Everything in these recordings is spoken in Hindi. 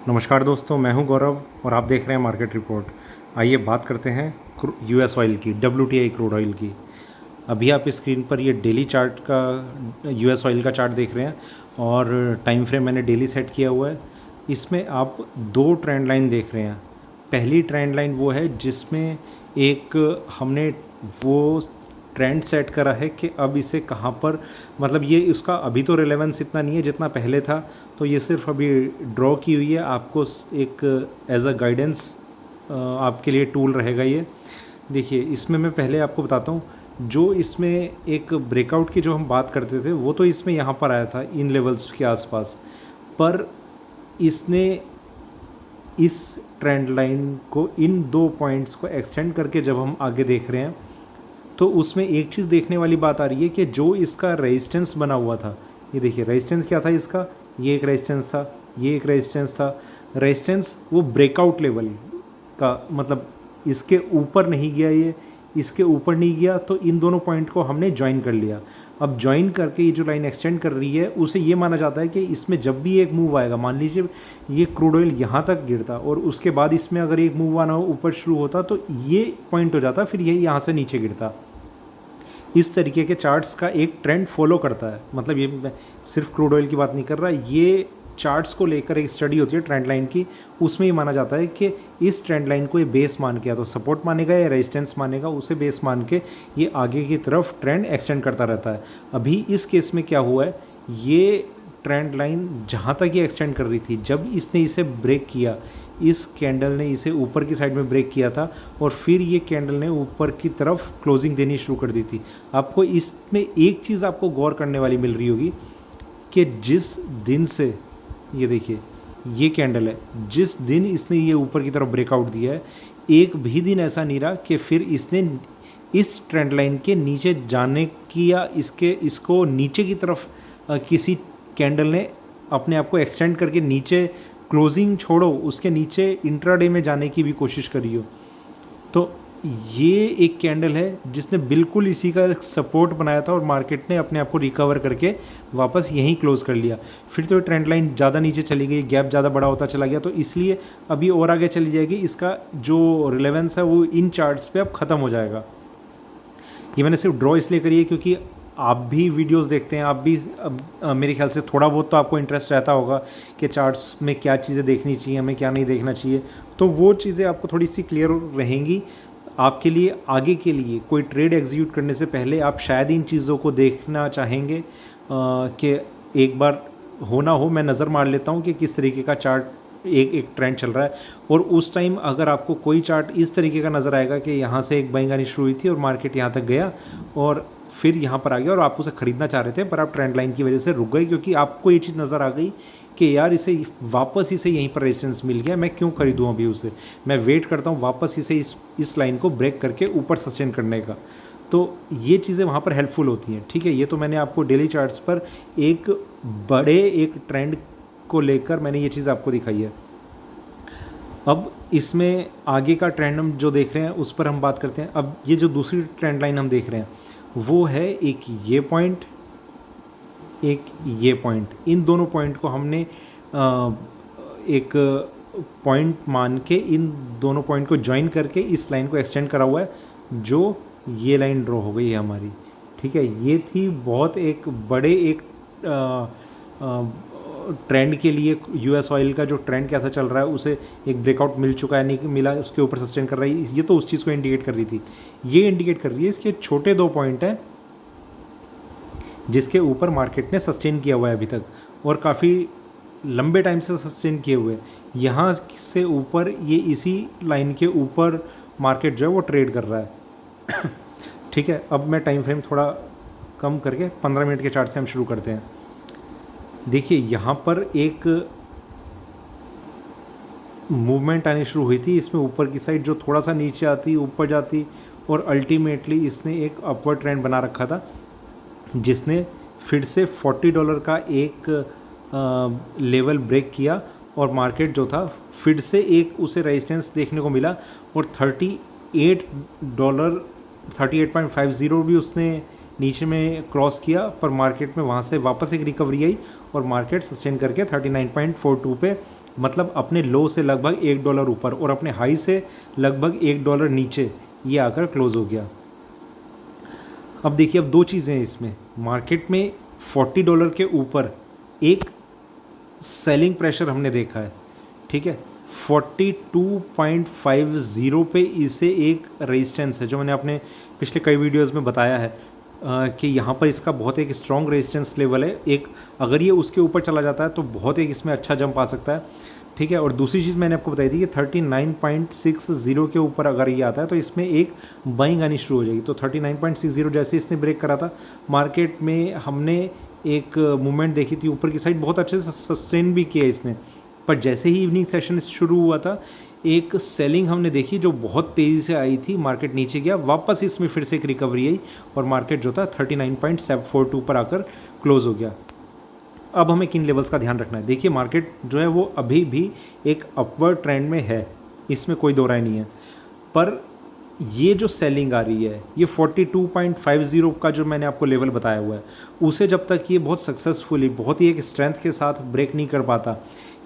नमस्कार दोस्तों, मैं हूं गौरव और आप देख रहे हैं मार्केट रिपोर्ट। आइए बात करते हैं यूएस ऑयल की, WTI क्रूड ऑयल की। अभी आप स्क्रीन पर ये डेली चार्ट का यूएस ऑयल का चार्ट देख रहे हैं और टाइम फ्रेम मैंने डेली सेट किया हुआ है। इसमें आप दो ट्रेंड लाइन देख रहे हैं। पहली ट्रेंड लाइन वो है जिसमें एक हमने वो ट्रेंड सेट करा है कि अब इसे कहाँ पर, मतलब ये इसका अभी तो रिलेवेंस इतना नहीं है जितना पहले था, तो ये सिर्फ अभी ड्रॉ की हुई है। आपको एक एज अ गाइडेंस आपके लिए टूल रहेगा ये। देखिए, इसमें मैं पहले आपको बताता हूँ, जो इसमें एक ब्रेकआउट की जो हम बात करते थे वो तो इसमें यहाँ पर आया था इन लेवल्स के आसपास, पर इसने इस ट्रेंड लाइन को, इन दो पॉइंट्स को एक्सटेंड करके जब हम आगे देख रहे हैं तो उसमें एक चीज़ देखने वाली बात आ रही है कि जो इसका रेजिस्टेंस बना हुआ था, ये देखिए रेजिस्टेंस क्या था इसका, ये एक रेजिस्टेंस था, ये एक रेजिस्टेंस था। रेजिस्टेंस वो ब्रेकआउट लेवल का, मतलब इसके ऊपर नहीं गया, ये इसके ऊपर नहीं गया, तो इन दोनों पॉइंट को हमने ज्वाइन कर लिया। अब ज्वाइन करके ये जो लाइन एक्सटेंड कर रही है उसे ये माना जाता है कि इसमें जब भी एक मूव आएगा, मान लीजिए ये क्रूड ऑयल यहाँ तक गिरता और उसके बाद इसमें अगर एक मूव आना ऊपर शुरू होता तो ये पॉइंट हो जाता, फिर ये यहाँ से नीचे गिरता। इस तरीके के चार्ट्स का एक ट्रेंड फॉलो करता है। मतलब ये मैं सिर्फ क्रूड ऑयल की बात नहीं कर रहा, ये चार्ट्स को लेकर एक स्टडी होती है ट्रेंड लाइन की। उसमें ये माना जाता है कि इस ट्रेंड लाइन को ये बेस मान के, या तो सपोर्ट मानेगा या रेजिस्टेंस मानेगा, उसे बेस मान के ये आगे की तरफ ट्रेंड एक्सटेंड करता रहता है। अभी इस केस में क्या हुआ है, ये ट्रेंड लाइन जहाँ तक ये एक्सटेंड कर रही थी, जब इसने इसे ब्रेक किया, इस कैंडल ने इसे ऊपर की साइड में ब्रेक किया था और फिर ये कैंडल ने ऊपर की तरफ क्लोजिंग देनी शुरू कर दी थी। आपको इसमें एक चीज़ आपको गौर करने वाली मिल रही होगी कि जिस दिन से, ये देखिए ये कैंडल है, जिस दिन इसने ये ऊपर की तरफ ब्रेकआउट दिया है, एक भी दिन ऐसा नहीं रहा कि फिर इसने इस ट्रेंड लाइन के नीचे जाने की या इसको नीचे की तरफ किसी कैंडल ने अपने आप को एक्सटेंड करके नीचे, क्लोजिंग छोड़ो, उसके नीचे इंट्राडे में जाने की भी कोशिश करी हो। तो ये एक कैंडल है जिसने बिल्कुल इसी का सपोर्ट बनाया था और मार्केट ने अपने आप को रिकवर करके वापस यहीं क्लोज कर लिया। फिर तो ट्रेंड लाइन ज़्यादा नीचे चली गई, गैप ज़्यादा बड़ा होता चला गया, तो इसलिए अभी और आगे चली जाएगी। इसका जो रिलेवेंस है वो इन चार्ट्स पे अब ख़त्म हो जाएगा। ये मैंने सिर्फ ड्रॉ इसलिए करी है क्योंकि आप भी वीडियोस देखते हैं, आप भी मेरे ख्याल से थोड़ा बहुत तो आपको इंटरेस्ट रहता होगा कि चार्ट्स में क्या चीज़ें देखनी चाहिए, हमें क्या नहीं देखना चाहिए। तो वो चीज़ें आपको थोड़ी सी क्लियर रहेंगी आपके लिए। आगे के लिए कोई ट्रेड एग्जीक्यूट करने से पहले आप शायद इन चीज़ों को देखना चाहेंगे कि एक बार हो ना हो मैं नज़र मार लेता हूँ कि किस तरीके का चार्ट एक ट्रेंड चल रहा है। और उस टाइम अगर आपको कोई चार्ट इस तरीके का नज़र आएगा कि यहाँ से एक बाइंग आनी शुरू हुई थी और मार्केट यहाँ तक गया और फिर यहाँ पर आ गया और आप उसे ख़रीदना चाह रहे थे, पर आप ट्रेंड लाइन की वजह से रुक गए क्योंकि आपको ये चीज़ नज़र आ गई कि यार इसे वापस इसे यहीं पर रेजिस्टेंस मिल गया, मैं क्यों खरीदूँ अभी उसे, मैं वेट करता हूँ वापस इसे इस लाइन को ब्रेक करके ऊपर सस्टेन करने का। तो ये चीज़ें वहाँ पर हेल्पफुल होती हैं। ठीक है, ये तो मैंने आपको डेली चार्ट्स पर एक बड़े एक ट्रेंड को लेकर मैंने ये चीज़ आपको दिखाई है। अब इसमें आगे का ट्रेंड हम जो देख रहे हैं उस पर हम बात करते हैं। अब ये जो दूसरी ट्रेंड लाइन हम देख रहे हैं वो है एक ये पॉइंट, एक ये पॉइंट। इन दोनों पॉइंट को हमने एक पॉइंट मान के इन दोनों पॉइंट को ज्वाइन करके इस लाइन को एक्सटेंड करा हुआ है, जो ये लाइन ड्रॉ हो गई है हमारी। ठीक है, ये थी बहुत एक बड़े एक ट्रेंड के लिए। यूएस ऑयल का जो ट्रेंड कैसा चल रहा है उसे एक ब्रेकआउट मिल चुका है, नहीं मिला, उसके ऊपर सस्टेन कर रही है, ये तो उस चीज़ को इंडिकेट कर रही थी। ये इंडिकेट कर रही है इसके छोटे दो पॉइंट हैं जिसके ऊपर मार्केट ने सस्टेन किया हुआ है अभी तक और काफ़ी लंबे टाइम से सस्टेन किए हुए। यहाँ से ऊपर ये इसी लाइन के ऊपर मार्केट जो है वो ट्रेड कर रहा है। ठीक है, अब मैं टाइम फ्रेम थोड़ा कम करके 15 मिनट के चार्ट से हम शुरू करते हैं। देखिए, यहाँ पर एक मूवमेंट आनी शुरू हुई थी, इसमें ऊपर की साइड जो थोड़ा सा नीचे आती, ऊपर जाती और अल्टीमेटली इसने एक अपवर्ड ट्रेंड बना रखा था जिसने फिर से $40 का एक लेवल ब्रेक किया और मार्केट जो था फिर से एक उसे रेजिस्टेंस देखने को मिला और $38 38.50 भी उसने नीचे में क्रॉस किया, पर मार्केट में वहाँ से वापस एक रिकवरी आई और मार्केट सस्टेन करके 39.42 पे मतलब अपने लो से लगभग $1 ऊपर और अपने हाई से लगभग $1 नीचे ये आकर क्लोज हो गया। अब देखिए, अब दो चीज़ें हैं इसमें, मार्केट में $40 के ऊपर एक सेलिंग प्रेशर हमने देखा है, ठीक है। 42.50 पे इसे एक रेजिस्टेंस है जो मैंने अपने पिछले कई वीडियोस में बताया है कि यहाँ पर इसका बहुत एक स्ट्रॉन्ग रेजिस्टेंस लेवल है। एक अगर ये उसके ऊपर चला जाता है तो बहुत एक इसमें अच्छा जंप आ सकता है, ठीक है। और दूसरी चीज़ मैंने आपको बताई थी कि 39.60 के ऊपर अगर ये आता है तो इसमें एक बाइंग आनी शुरू हो जाएगी। तो 39.60 जैसे इसने ब्रेक करा था मार्केट में, हमने एक मूवमेंट देखी थी ऊपर की साइड, बहुत अच्छे से सस्टेन भी किया इसने। पर जैसे ही इवनिंग सेशन शुरू हुआ था एक सेलिंग हमने देखी जो बहुत तेज़ी से आई थी, मार्केट नीचे गया, वापस इसमें फिर से एक रिकवरी आई और मार्केट जो था 39.42 पर आकर क्लोज हो गया। अब हमें किन लेवल्स का ध्यान रखना है? देखिए, मार्केट जो है वो अभी भी एक अपवर्ड ट्रेंड में है, इसमें कोई दो राय नहीं है। पर ये जो सेलिंग आ रही है, ये 42.50 का जो मैंने आपको लेवल बताया हुआ है, उसे जब तक ये बहुत सक्सेसफुली, बहुत ही एक स्ट्रेंथ के साथ ब्रेक नहीं कर पाता,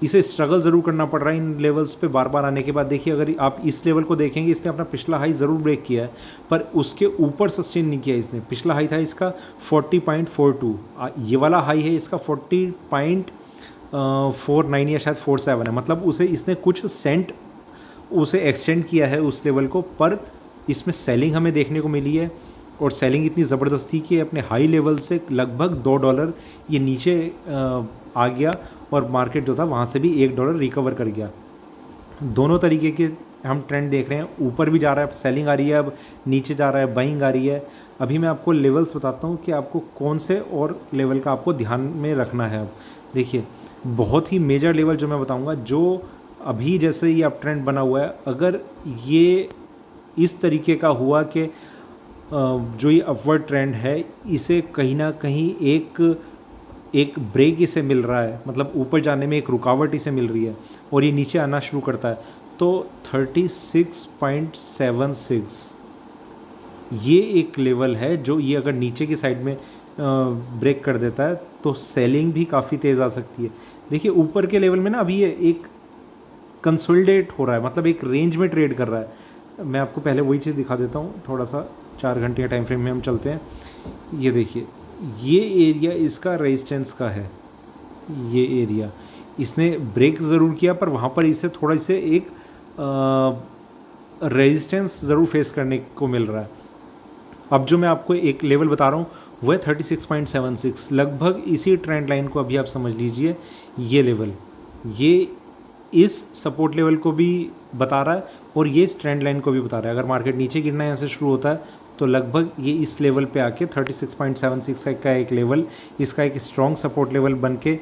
इसे स्ट्रगल ज़रूर करना पड़ रहा है इन लेवल्स पे बार बार आने के बाद। देखिए, अगर आप इस लेवल को देखेंगे, इसने अपना पिछला हाई ज़रूर ब्रेक किया है पर उसके ऊपर सस्टेन नहीं किया इसने। पिछला हाई था इसका 40.42, ये वाला हाई है इसका 40.49 या शायद 47 है, मतलब उसे इसने कुछ सेंट उसे एक्सटेंड किया है उस लेवल को। पर इसमें सेलिंग हमें देखने को मिली है और सेलिंग इतनी ज़बरदस्ती कि अपने हाई लेवल से लगभग $2 ये नीचे आ गया और मार्केट जो था वहाँ से भी $1 रिकवर कर गया। दोनों तरीके के हम ट्रेंड देख रहे हैं, ऊपर भी जा रहा है, सेलिंग आ रही है, अब नीचे जा रहा है, बाइंग आ रही है। अभी मैं आपको लेवल्स बताता हूँ कि आपको कौन से और लेवल का आपको ध्यान में रखना है। अब देखिए, बहुत ही मेजर लेवल जो मैं बताऊँगा, जो अभी जैसे ये अप ट्रेंड बना हुआ है, अगर ये इस तरीके का हुआ कि जो ये अपवर्ड ट्रेंड है इसे कहीं ना कहीं एक ब्रेक इसे मिल रहा है, मतलब ऊपर जाने में एक रुकावट इसे मिल रही है और ये नीचे आना शुरू करता है, तो 36.76 ये एक लेवल है जो ये अगर नीचे की साइड में ब्रेक कर देता है तो सेलिंग भी काफ़ी तेज़ आ सकती है। देखिए, ऊपर के लेवल में ना अभी ये एक कंसोलिडेट हो रहा है, मतलब एक रेंज में ट्रेड कर रहा है। मैं आपको पहले वही चीज़ दिखा देता हूँ, थोड़ा सा 4 घंटे के टाइम फ्रेम में हम चलते हैं। ये देखिए, ये एरिया इसका रेजिस्टेंस का है, ये एरिया इसने ब्रेक ज़रूर किया पर वहाँ पर इसे थोड़ा इसे एक रेजिस्टेंस ज़रूर फेस करने को मिल रहा है। अब जो मैं आपको एक लेवल बता रहा हूँ वह 36.76, लगभग इसी ट्रेंड लाइन को अभी आप समझ लीजिए। ये लेवल ये इस सपोर्ट लेवल को भी बता रहा है और ये इस ट्रेंड लाइन को भी बता रहा है। अगर मार्केट नीचे गिरना यहाँ से शुरू होता है तो लगभग ये इस लेवल पे आके 36.76 का एक लेवल, इसका एक स्ट्रॉन्ग सपोर्ट लेवल बन के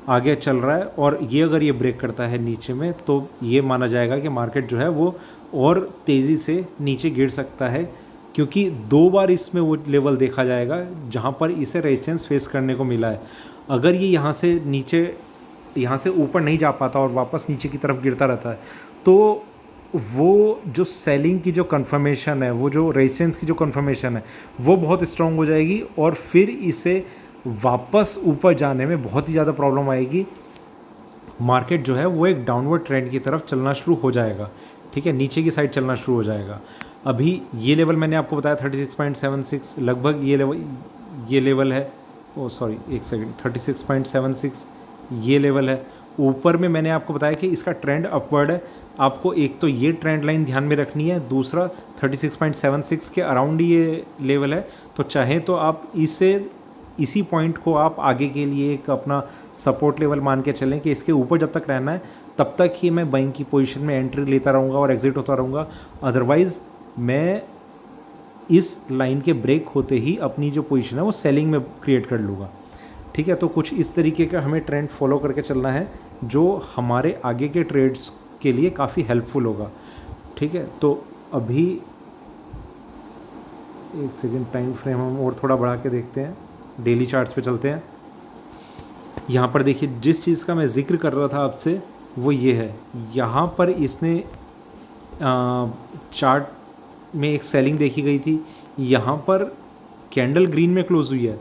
आगे चल रहा है। और ये अगर ये ब्रेक करता है नीचे में तो ये माना जाएगा कि मार्केट जो है वो और तेज़ी से नीचे गिर सकता है, क्योंकि 2 बार इसमें वो लेवल देखा जाएगा जहाँ पर इसे रेजिस्टेंस फेस करने को मिला है। अगर ये यहाँ से ऊपर नहीं जा पाता और वापस नीचे की तरफ गिरता रहता है तो वो जो सेलिंग की जो कंफर्मेशन है, वो जो रेजिस्टेंस की जो कंफर्मेशन है वो बहुत स्ट्रॉन्ग हो जाएगी और फिर इसे वापस ऊपर जाने में बहुत ही ज़्यादा प्रॉब्लम आएगी। मार्केट जो है वो एक डाउनवर्ड ट्रेंड की तरफ चलना शुरू हो जाएगा, ठीक है, नीचे की साइड चलना शुरू हो जाएगा। अभी ये लेवल मैंने आपको बताया 36.76, लगभग ये लेवल है, ओ सॉरी एक सेकंड, 36.76 ये लेवल है। ऊपर में मैंने आपको बताया कि इसका ट्रेंड अपवर्ड है, आपको एक तो ये ट्रेंड लाइन ध्यान में रखनी है, दूसरा 36.76 के अराउंड ये लेवल है। तो चाहे तो आप इसी पॉइंट को आप आगे के लिए एक अपना सपोर्ट लेवल मान के चलें कि इसके ऊपर जब तक रहना है तब तक ही मैं बाइंग की पोजीशन में एंट्री लेता रहूँगा और एग्जिट होता रहूँगा। अदरवाइज़ मैं इस लाइन के ब्रेक होते ही अपनी जो पोजीशन है वो सेलिंग में क्रिएट कर लूँगा, ठीक है। तो कुछ इस तरीके का हमें ट्रेंड फॉलो करके चलना है जो हमारे आगे के ट्रेड्स के लिए काफ़ी हेल्पफुल होगा, ठीक है। तो अभी एक सेकेंड, टाइम फ्रेम हम और थोड़ा बढ़ा के देखते हैं, डेली चार्ट्स पे चलते हैं। यहाँ पर देखिए, जिस चीज़ का मैं जिक्र कर रहा था आपसे वो ये है, यहाँ पर इसने चार्ट में एक सेलिंग देखी गई थी, यहाँ पर कैंडल ग्रीन में क्लोज हुई है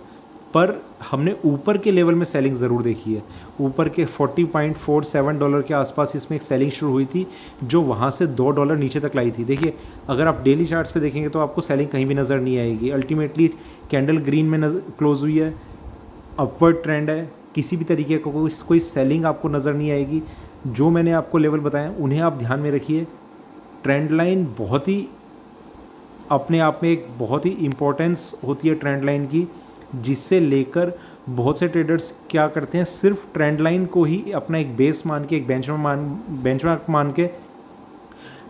पर हमने ऊपर के लेवल में सेलिंग ज़रूर देखी है। ऊपर के $40.47 के आसपास इसमें एक सेलिंग शुरू हुई थी, जो वहाँ से $2 नीचे तक लाई थी। देखिए, अगर आप डेली चार्ट्स पे देखेंगे तो आपको सेलिंग कहीं भी नज़र नहीं आएगी। अल्टीमेटली कैंडल ग्रीन में क्लोज हुई है, अपवर्ड ट्रेंड है, किसी भी तरीके का कोई सेलिंग आपको नज़र नहीं आएगी। जो मैंने आपको लेवल बताया उन्हें आप ध्यान में रखिए। ट्रेंड लाइन बहुत ही अपने आप में एक बहुत ही इम्पोर्टेंस होती है ट्रेंड लाइन की, जिससे लेकर बहुत से ट्रेडर्स क्या करते हैं, सिर्फ ट्रेंड लाइन को ही अपना एक बेस मान के, एक बेंचमार्क मान के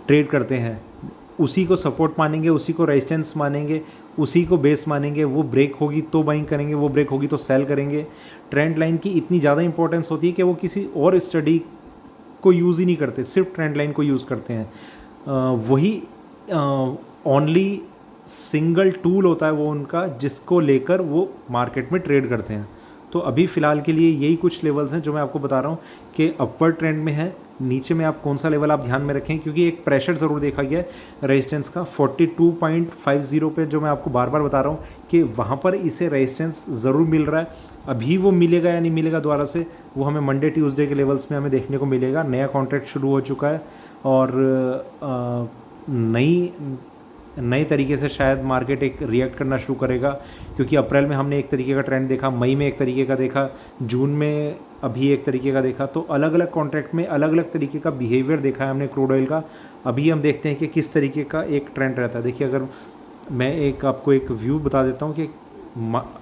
ट्रेड करते हैं। उसी को सपोर्ट मानेंगे, उसी को रेजिस्टेंस मानेंगे, उसी को बेस मानेंगे। वो ब्रेक होगी तो बाइंग करेंगे, वो ब्रेक होगी तो सेल करेंगे। ट्रेंड लाइन की इतनी ज़्यादा इंपॉर्टेंस होती है कि वो किसी और स्टडी को यूज़ ही नहीं करते, सिर्फ ट्रेंड लाइन को यूज़ करते हैं। वही ओनली सिंगल टूल होता है वो उनका, जिसको लेकर वो मार्केट में ट्रेड करते हैं। तो अभी फ़िलहाल के लिए यही कुछ लेवल्स हैं जो मैं आपको बता रहा हूँ कि अपर ट्रेंड में है। नीचे में आप कौन सा लेवल आप ध्यान में रखें, क्योंकि एक प्रेशर ज़रूर देखा गया है रेजिस्टेंस का 42.50 पे, जो मैं आपको बार बार बता रहा हूँ कि वहाँ पर इसे रेजिस्टेंस ज़रूर मिल रहा है। अभी वो मिलेगा या नहीं मिलेगा दोबारा से, वो हमें मंडे ट्यूसडे के लेवल्स में हमें देखने को मिलेगा। नया कॉन्ट्रैक्ट शुरू हो चुका है और नए तरीके से शायद मार्केट एक रिएक्ट करना शुरू करेगा, क्योंकि अप्रैल में हमने एक तरीके का ट्रेंड देखा, मई में एक तरीके का देखा, जून में अभी एक तरीके का देखा। तो अलग अलग कॉन्ट्रैक्ट में अलग अलग तरीके का बिहेवियर देखा है हमने क्रूड ऑयल का। अभी हम देखते हैं कि किस तरीके का एक ट्रेंड रहता है। देखिए, अगर मैं आपको एक व्यू बता देता हूँ कि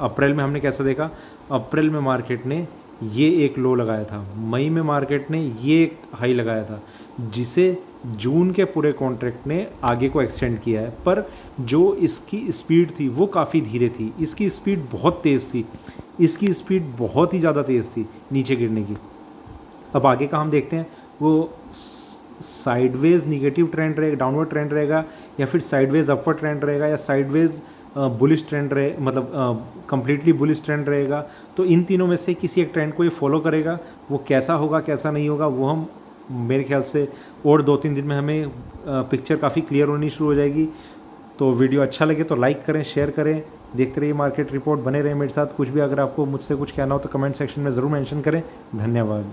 अप्रैल में हमने कैसा देखा। अप्रैल में मार्केट ने ये एक लो लगाया था, मई में मार्केट ने ये एक हाई लगाया था, जिसे जून के पूरे कॉन्ट्रैक्ट ने आगे को एक्सटेंड किया है। पर जो इसकी स्पीड थी वो काफ़ी धीरे थी, इसकी स्पीड बहुत तेज़ थी, इसकी स्पीड बहुत ही ज़्यादा तेज़ थी नीचे गिरने की। अब आगे का हम देखते हैं, वो साइडवेज निगेटिव ट्रेंड रहेगा, डाउनवर्ड ट्रेंड रहेगा, या फिर साइडवेज अपवर्ड ट्रेंड रहेगा, या साइडवेज बुलिश ट्रेंड रहे, मतलब कंप्लीटली बुलिश ट्रेंड रहेगा। तो इन तीनों में से किसी एक ट्रेंड को ये फॉलो करेगा। वो कैसा होगा कैसा नहीं होगा वो हम मेरे ख्याल से और 2-3 दिन में हमें पिक्चर काफ़ी क्लियर होनी शुरू हो जाएगी। तो वीडियो अच्छा लगे तो लाइक करें, शेयर करें, देखते रहिए मार्केट रिपोर्ट, बने रहें मेरे साथ। कुछ भी अगर आपको मुझसे कुछ कहना हो तो कमेंट सेक्शन में ज़रूर मेंशन करें। धन्यवाद।